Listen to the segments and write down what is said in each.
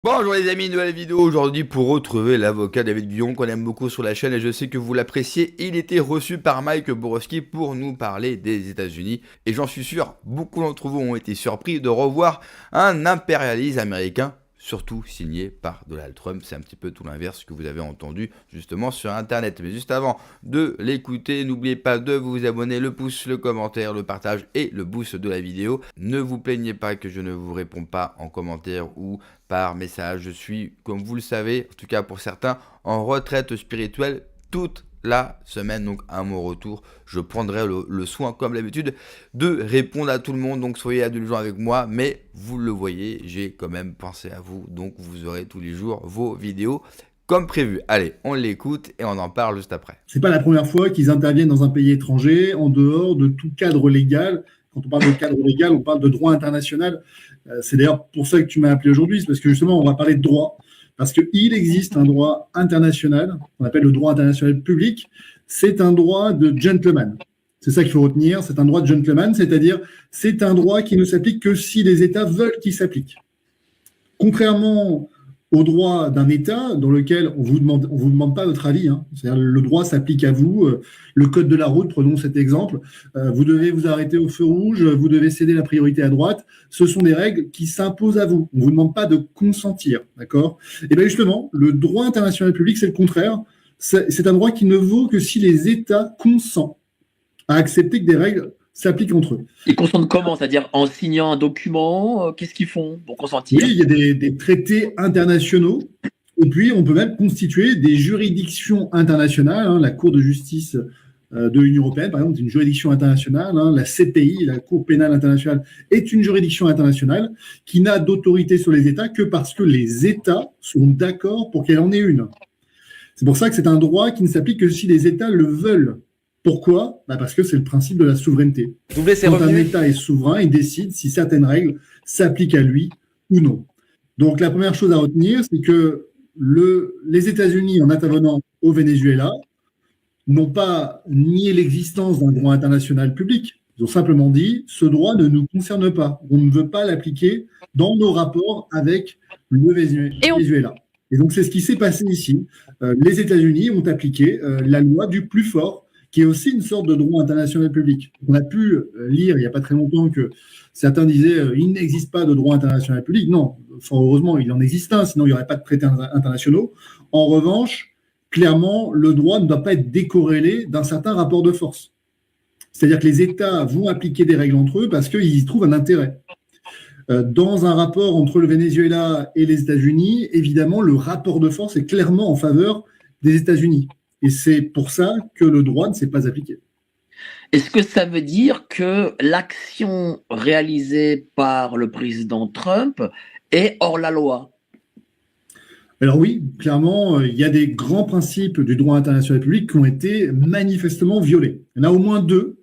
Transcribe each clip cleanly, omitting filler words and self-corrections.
Bonjour les amis, nouvelle vidéo aujourd'hui pour retrouver l'avocat David Guillon qu'on aime beaucoup sur la chaîne et je sais que vous l'appréciez. Il était reçu par Mike Borowski pour nous parler des États-Unis et j'en suis sûr, beaucoup d'entre vous ont été surpris de revoir un impérialisme américain, surtout signé par Donald Trump. C'est un petit peu tout l'inverse que vous avez entendu justement sur internet. Mais juste avant de l'écouter, n'oubliez pas de vous abonner, le pouce, le commentaire, le partage et le boost de la vidéo. Ne vous plaignez pas que je ne vous réponds pas en commentaire ou par message. Je suis, comme vous le savez, en tout cas pour certains, en retraite spirituelle toute la semaine. Donc à mon retour, je prendrai le soin, comme d'habitude, de répondre à tout le monde. Donc soyez indulgents avec moi, mais vous le voyez, j'ai quand même pensé à vous. Donc vous aurez tous les jours vos vidéos comme prévu. Allez, on l'écoute et on en parle juste après. C'est pas la première fois qu'ils interviennent dans un pays étranger, en dehors de tout cadre légal. Quand on parle de cadre légal, on parle de droit international. C'est d'ailleurs pour ça que tu m'as appelé aujourd'hui, c'est parce que justement, on va parler de droit. Parce qu'il existe un droit international, qu'on appelle le droit international public. C'est un droit de gentleman. C'est ça qu'il faut retenir. C'est un droit de gentleman, c'est-à-dire c'est un droit qui ne s'applique que si les États veulent qu'il s'applique. Contrairement au droit d'un État dans lequel on vous demande pas votre avis. C'est-à-dire le droit s'applique à vous. Le code de la route, prenons cet exemple. Vous devez vous arrêter au feu rouge, vous devez céder la priorité à droite. Ce sont des règles qui s'imposent à vous. On vous demande pas de consentir, d'accord? Et bien justement, le droit international public, c'est le contraire. C'est un droit qui ne vaut que si les États consentent à accepter que des règles s'appliquent entre eux. Ils consentent comment? C'est-à-dire en signant un document? Qu'est-ce qu'ils font pour consentir? Oui, il y a des traités internationaux, et puis on peut même constituer des juridictions internationales. La Cour de justice de l'Union européenne, par exemple, est une juridiction internationale. La CPI, la Cour pénale internationale, est une juridiction internationale qui n'a d'autorité sur les États que parce que les États sont d'accord pour qu'elle en ait une. C'est pour ça que c'est un droit qui ne s'applique que si les États le veulent. Pourquoi? Parce que c'est le principe de la souveraineté. Quand un État est souverain, il décide si certaines règles s'appliquent à lui ou non. Donc la première chose à retenir, c'est que les États-Unis, en intervenant au Venezuela, n'ont pas nié l'existence d'un droit international public. Ils ont simplement dit ce droit ne nous concerne pas. On ne veut pas l'appliquer dans nos rapports avec le Venezuela. Et donc c'est ce qui s'est passé ici. Les États-Unis ont appliqué la loi du plus fort, qui est aussi une sorte de droit international public. On a pu lire il n'y a pas très longtemps que certains disaient il n'existe pas de droit international public. Non, fort heureusement, il en existe un, sinon il n'y aurait pas de traités internationaux. En revanche, clairement, le droit ne doit pas être décorrélé d'un certain rapport de force. C'est-à-dire que les États vont appliquer des règles entre eux parce qu'ils y trouvent un intérêt. Dans un rapport entre le Venezuela et les États-Unis, évidemment, le rapport de force est clairement en faveur des États-Unis. Et c'est pour ça que le droit ne s'est pas appliqué. Est-ce que ça veut dire que l'action réalisée par le président Trump est hors la loi? Alors oui, clairement, il y a des grands principes du droit international public qui ont été manifestement violés. Il y en a au moins deux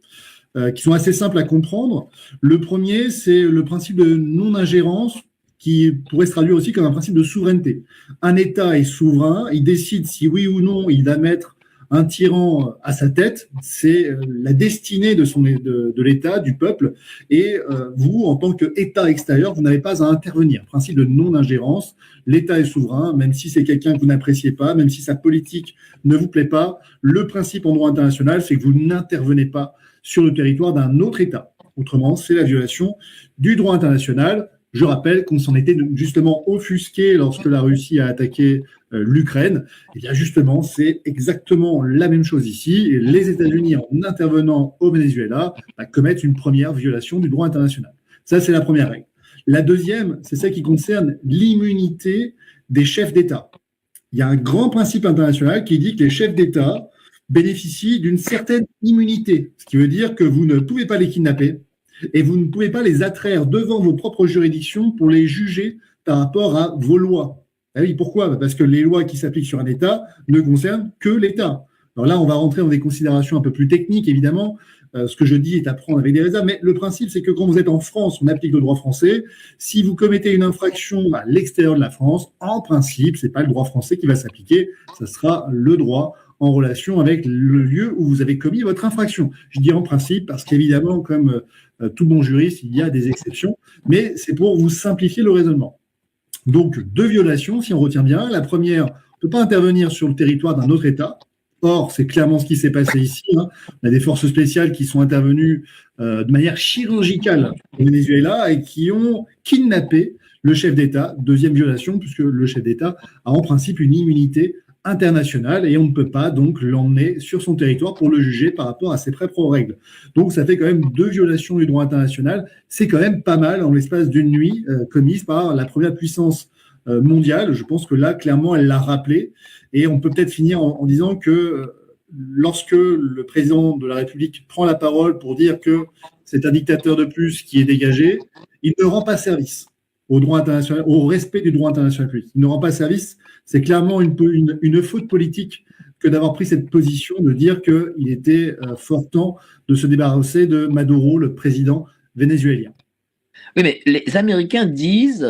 qui sont assez simples à comprendre. Le premier, c'est le principe de non-ingérence, qui pourrait se traduire aussi comme un principe de souveraineté. Un État est souverain, il décide si oui ou non il va mettre un tyran à sa tête, c'est la destinée de l'État, du peuple, et vous, en tant qu'État extérieur, vous n'avez pas à intervenir. Principe de non-ingérence, l'État est souverain, même si c'est quelqu'un que vous n'appréciez pas, même si sa politique ne vous plaît pas, le principe en droit international, c'est que vous n'intervenez pas sur le territoire d'un autre État. Autrement, c'est la violation du droit international. Je rappelle qu'on s'en était justement offusqué lorsque la Russie a attaqué l'Ukraine. Et bien justement, c'est exactement la même chose ici. Et les États-Unis, en intervenant au Venezuela, commettent une première violation du droit international. Ça, c'est la première règle. La deuxième, c'est celle qui concerne l'immunité des chefs d'État. Il y a un grand principe international qui dit que les chefs d'État bénéficient d'une certaine immunité, ce qui veut dire que vous ne pouvez pas les kidnapper, et vous ne pouvez pas les attraire devant vos propres juridictions pour les juger par rapport à vos lois. Ah oui, pourquoi? Parce que les lois qui s'appliquent sur un État ne concernent que l'État. Alors là, on va rentrer dans des considérations un peu plus techniques, évidemment. Ce que je dis est à prendre avec des réserves, mais le principe, c'est que quand vous êtes en France, on applique le droit français. Si vous commettez une infraction à l'extérieur de la France, en principe, c'est pas le droit français qui va s'appliquer, ça sera le droit en relation avec le lieu où vous avez commis votre infraction. Je dis en principe parce qu'évidemment, comme tout bon juriste, il y a des exceptions, mais c'est pour vous simplifier le raisonnement. Donc, 2 violations, si on retient bien. La première, on ne peut pas intervenir sur le territoire d'un autre État. Or, c'est clairement ce qui s'est passé ici. On a des forces spéciales qui sont intervenues de manière chirurgicale au Venezuela et qui ont kidnappé le chef d'État. Deuxième violation, puisque le chef d'État a en principe une immunité internationale et on ne peut pas donc l'emmener sur son territoire pour le juger par rapport à ses propres règles. Donc, ça fait quand même 2 violations du droit international. C'est quand même pas mal en l'espace d'une nuit commises par la première puissance mondiale. Je pense que là, clairement, elle l'a rappelé. Et on peut peut-être finir en disant que lorsque le président de la République prend la parole pour dire que c'est un dictateur de plus qui est dégagé, il ne rend pas service au droit international, au respect du droit international public. Il ne rend pas service. C'est clairement une faute politique que d'avoir pris cette position de dire qu'il était fort temps de se débarrasser de Maduro, le président vénézuélien. Oui, mais les Américains disent,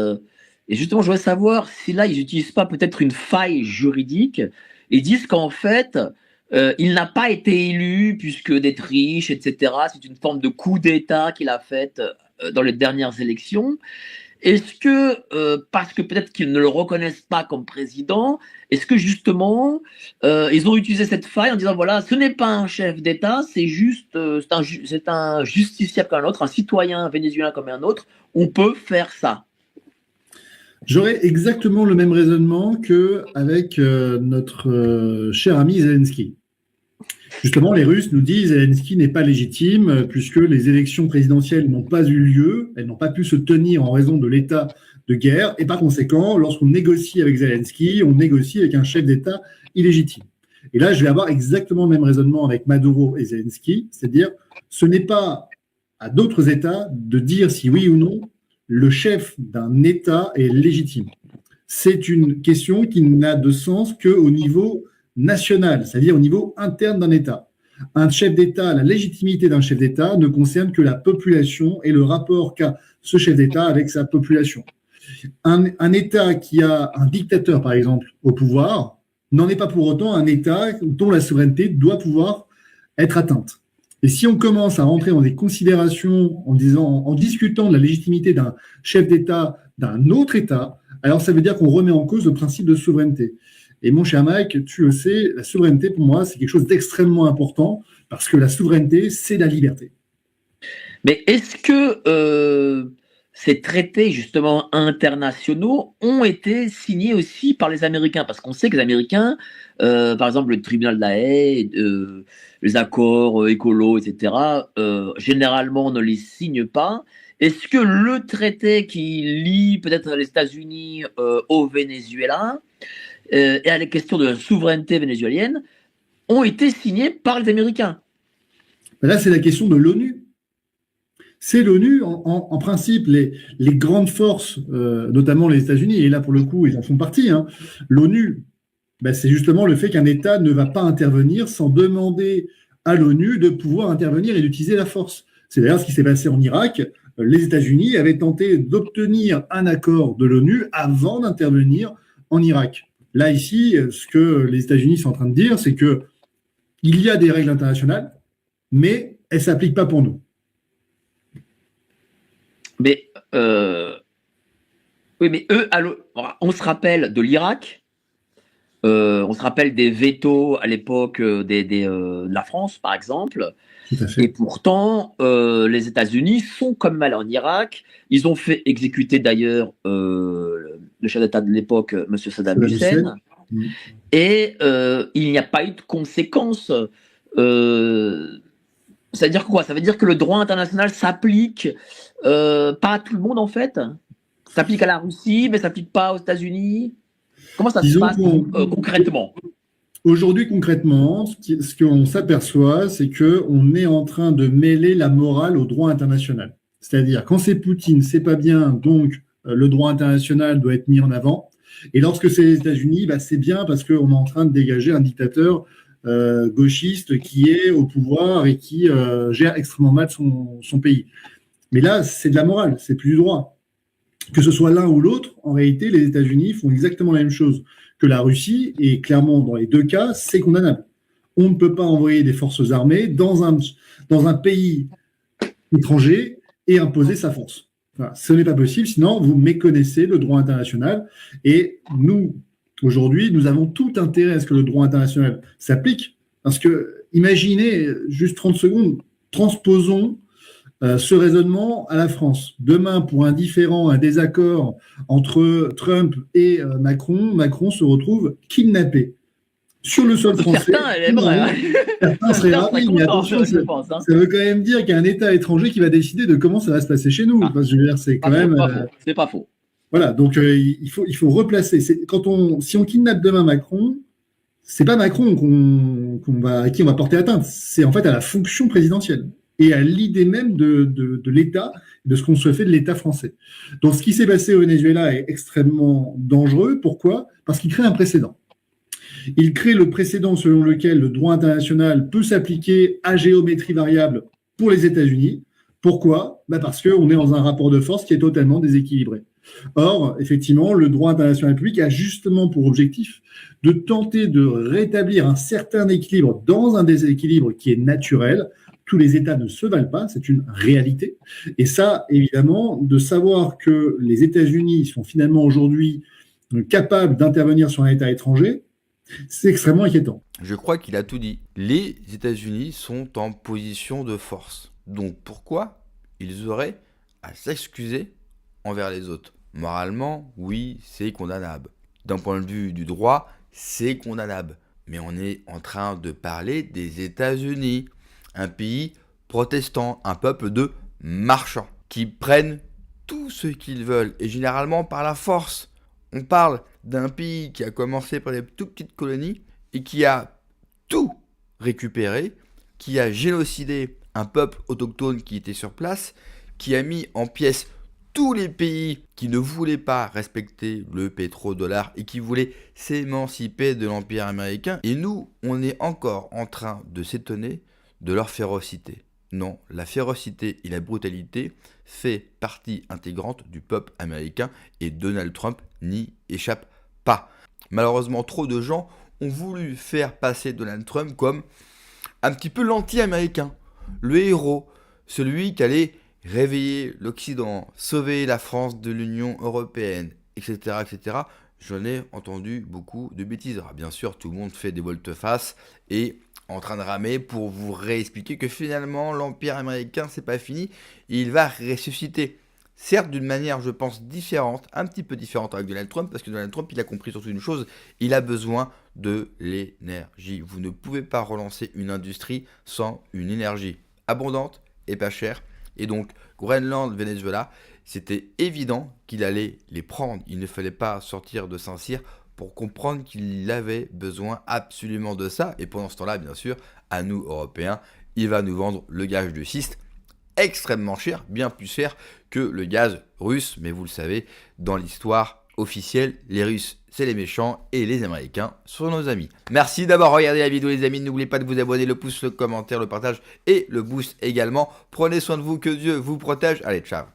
et justement, je voudrais savoir si là, ils n'utilisent pas peut-être une faille juridique. Ils disent qu'en fait, il n'a pas été élu puisque d'être riche, etc. C'est une forme de coup d'État qu'il a fait dans les dernières élections. Est-ce que, parce que peut-être qu'ils ne le reconnaissent pas comme président, est-ce que justement, ils ont utilisé cette faille en disant, voilà, ce n'est pas un chef d'État, c'est juste, c'est un justiciable comme un autre, un citoyen vénézuélien comme un autre, on peut faire ça. J'aurais exactement le même raisonnement qu'avec notre cher ami Zelensky. Justement, les Russes nous disent que Zelensky n'est pas légitime puisque les élections présidentielles n'ont pas eu lieu, elles n'ont pas pu se tenir en raison de l'état de guerre, et par conséquent, lorsqu'on négocie avec Zelensky, on négocie avec un chef d'État illégitime. Et là, je vais avoir exactement le même raisonnement avec Maduro et Zelensky, c'est-à-dire ce n'est pas à d'autres États de dire si oui ou non le chef d'un État est légitime. C'est une question qui n'a de sens qu'au niveau national, c'est-à-dire au niveau interne d'un État. Un chef d'État, la légitimité d'un chef d'État ne concerne que la population et le rapport qu'a ce chef d'État avec sa population. Un État qui a un dictateur, par exemple, au pouvoir, n'en est pas pour autant un État dont la souveraineté doit pouvoir être atteinte. Et si on commence à rentrer dans des considérations en discutant de la légitimité d'un chef d'État d'un autre État, alors ça veut dire qu'on remet en cause le principe de souveraineté. Et mon cher Mike, tu le sais, la souveraineté, pour moi, c'est quelque chose d'extrêmement important parce que la souveraineté, c'est la liberté. Mais est-ce que ces traités, justement, internationaux ont été signés aussi par les Américains? Parce qu'on sait que les Américains, par exemple, le tribunal de la Haye, les accords écolos, etc., généralement, on ne les signe pas. Est-ce que le traité qui lie peut-être les États-Unis au Venezuela et à la question de la souveraineté vénézuélienne ont été signés par les Américains? Là, c'est la question de l'ONU. C'est l'ONU, en principe, les grandes forces, notamment les États-Unis, et là, pour le coup, ils en font partie. L'ONU, c'est justement le fait qu'un État ne va pas intervenir sans demander à l'ONU de pouvoir intervenir et d'utiliser la force. C'est d'ailleurs ce qui s'est passé en Irak. Les États-Unis avaient tenté d'obtenir un accord de l'ONU avant d'intervenir en Irak. Là, ici, ce que les États-Unis sont en train de dire, c'est qu'il y a des règles internationales, mais elles ne s'appliquent pas pour nous. Mais, oui, mais eux, on se rappelle de l'Irak, on se rappelle des vétos à l'époque de la France, par exemple. Tout à fait. Et pourtant, les États-Unis sont comme mal en Irak. Ils ont fait exécuter d'ailleurs le chef d'État de l'époque, M. Saddam Hussein. Et il n'y a pas eu de conséquences. Ça veut dire quoi? Ça veut dire que le droit international s'applique pas à tout le monde, en fait? Ça s'applique à la Russie, mais ça s'applique pas aux États-Unis? Comment ça se passe concrètement? Aujourd'hui, concrètement, ce qu'on s'aperçoit, c'est qu'on est en train de mêler la morale au droit international. C'est-à-dire, quand c'est Poutine, c'est pas bien, donc le droit international doit être mis en avant. Et lorsque c'est les États-Unis, c'est bien parce qu'on est en train de dégager un dictateur gauchiste qui est au pouvoir et qui gère extrêmement mal son pays. Mais là, c'est de la morale, c'est plus du droit. Que ce soit l'un ou l'autre, en réalité, les États-Unis font exactement la même chose que la Russie, et clairement, dans les deux cas, c'est condamnable. On ne peut pas envoyer des forces armées dans un pays étranger et imposer sa force. Enfin, ce n'est pas possible, sinon vous méconnaissez le droit international. Et nous, aujourd'hui, nous avons tout intérêt à ce que le droit international s'applique. Parce que, imaginez, juste 30 secondes, transposons ce raisonnement à la France. Demain, pour un différend, un désaccord entre Trump et Macron, Macron se retrouve kidnappé sur le sol français. Certains seraient ravis, mais attention, ça veut quand même dire qu'il y a un État étranger qui va décider de comment ça va se passer chez nous. Parce que je veux dire, c'est quand même. C'est pas faux. Voilà, donc il faut replacer. Si on kidnappe demain Macron, c'est pas Macron à qui on va porter atteinte. C'est en fait à la fonction présidentielle et à l'idée même de l'État, de ce qu'on se fait de l'État français. Donc ce qui s'est passé au Venezuela est extrêmement dangereux. Pourquoi ? Parce qu'il crée un précédent. Il crée le précédent selon lequel le droit international peut s'appliquer à géométrie variable pour les États-Unis. Pourquoi ? Parce qu'on est dans un rapport de force qui est totalement déséquilibré. Or, effectivement, le droit international public a justement pour objectif de tenter de rétablir un certain équilibre dans un déséquilibre qui est naturel. Tous les États ne se valent pas, c'est une réalité. Et ça, évidemment, de savoir que les États-Unis sont finalement aujourd'hui capables d'intervenir sur un État étranger, c'est extrêmement inquiétant. Je crois qu'il a tout dit. Les États-Unis sont en position de force. Donc pourquoi ils auraient à s'excuser envers les autres ? Moralement, oui, c'est condamnable. D'un point de vue du droit, c'est condamnable. Mais on est en train de parler des États-Unis, un pays protestant, un peuple de marchands qui prennent tout ce qu'ils veulent et généralement par la force. On parle d'un pays qui a commencé par des toutes petites colonies et qui a tout récupéré, qui a génocidé un peuple autochtone qui était sur place, qui a mis en pièces tous les pays qui ne voulaient pas respecter le pétrodollar et qui voulaient s'émanciper de l'Empire américain. Et nous, on est encore en train de s'étonner de leur férocité. Non, la férocité et la brutalité fait partie intégrante du peuple américain et Donald Trump n'y échappe pas. Malheureusement, trop de gens ont voulu faire passer Donald Trump comme un petit peu l'anti-américain, le héros, celui qui allait réveiller l'Occident, sauver la France de l'Union européenne, etc., etc. J'en ai entendu beaucoup de bêtises. Alors, bien sûr, tout le monde fait des volte-face et en train de ramer pour vous réexpliquer que finalement, l'Empire américain, c'est pas fini, il va ressusciter. Certes, d'une manière, je pense, différente, un petit peu différente avec Donald Trump, parce que Donald Trump, il a compris surtout une chose, il a besoin de l'énergie. Vous ne pouvez pas relancer une industrie sans une énergie abondante et pas chère. Et donc, Groenland, Venezuela, c'était évident qu'il allait les prendre. Il ne fallait pas sortir de Saint-Cyr pour comprendre qu'il avait besoin absolument de ça. Et pendant ce temps-là, bien sûr, à nous, Européens, il va nous vendre le gaz de schiste extrêmement cher, bien plus cher que le gaz russe. Mais vous le savez, dans l'histoire officielle, les Russes, c'est les méchants et les Américains sont nos amis. Merci d'avoir regardé la vidéo les amis, n'oubliez pas de vous abonner, le pouce, le commentaire, le partage et le boost également. Prenez soin de vous, que Dieu vous protège. Allez, ciao.